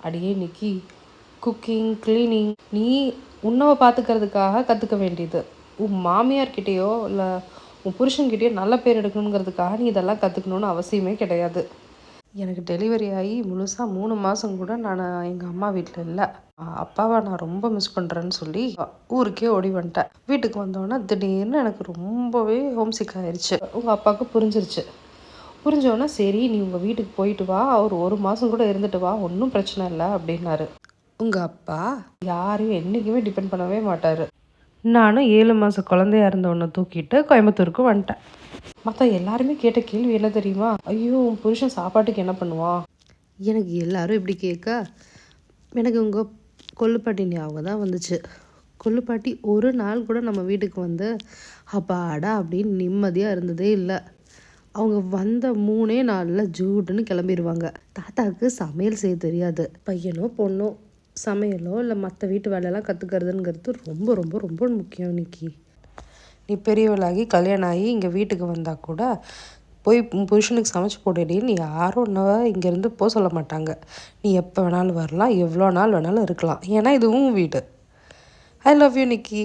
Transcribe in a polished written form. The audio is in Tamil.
அடியே நிக்கி, குக்கிங் க்ளீனிங் நீ உன்னவை பார்த்துக்கிறதுக்காக கற்றுக்க வேண்டியது. உன் மாமியார்கிட்டேயோ இல்லை உன் புருஷன்கிட்டயோ நல்ல பேர் எடுக்கணுங்கிறதுக்காக நீ இதெல்லாம் கற்றுக்கணுன்னு அவசியமே கிடையாது. எனக்கு டெலிவரி ஆகி முழுசாக 3 மாதம் கூட நான் எங்கள் அம்மா வீட்டில் இல்லை. அப்பாவை நான் ரொம்ப மிஸ் பண்ணுறேன்னு சொல்லி ஊருக்கே ஓடி வந்துட்டேன். வீட்டுக்கு வந்தோடனே திடீர்னு எனக்கு ரொம்பவே ஹோம்சிக் ஆயிடுச்சு. உங்கள் அப்பாவுக்கு புரிஞ்சிருச்சு. புரிஞ்சோடனே சரி நீ உங்கள் வீட்டுக்கு போயிட்டு வா, அவர் 1 மாதம் கூட இருந்துட்டு வா, ஒன்றும் பிரச்சனை இல்லை அப்படின்னாரு. உங்கள் அப்பா யாரையும் என்றைக்குமே டிபெண்ட் பண்ணவே மாட்டார். நானும் 7 மாத குழந்தையா இருந்தவொன்னே தூக்கிட்டு கோயம்புத்தூருக்கு வந்துட்டேன். மற்ற எல்லாருமே கேட்ட கேள்வி என்ன தெரியுமா? ஐயோ உன் புருஷன் சாப்பாட்டுக்கு என்ன பண்ணுவான்? எனக்கு எல்லாரும் இப்படி கேட்க எனக்கு உங்கள் கொள்ளுப்பாட்டி ஞாபகம் தான் வந்துச்சு. கொள்ளுப்பாட்டி ஒரு நாள் கூட நம்ம வீட்டுக்கு வந்து அப்பாடா அப்படின்னு நிம்மதியாக இருந்ததே இல்லை. அவங்க வந்த 3 நாளில் ஜூட்டுன்னு கிளம்பிடுவாங்க. தாத்தாவுக்கு சமையல் செய்ய தெரியாது. பையனோ பொண்ணோ சமையலோ இல்லை மற்ற வீட்டு வேலையெல்லாம் கற்றுக்கிறதுங்கிறது ரொம்ப ரொம்ப ரொம்ப முக்கியம். இன்னைக்கு நீ பெரியவளாகி கல்யாணம் ஆகி இங்கே வீட்டுக்கு வந்தால் கூட போய் புருஷனுக்கு சமைச்சு போட்டுடின்னு யாரும் ஒன்றவ இங்கேருந்து போக சொல்ல மாட்டாங்க. நீ எப்போ வேணாலும் வரலாம், எவ்வளோ நாள் வேணாலும் இருக்கலாம். ஏன்னா இதுவும் வீடு. I love you Nikki.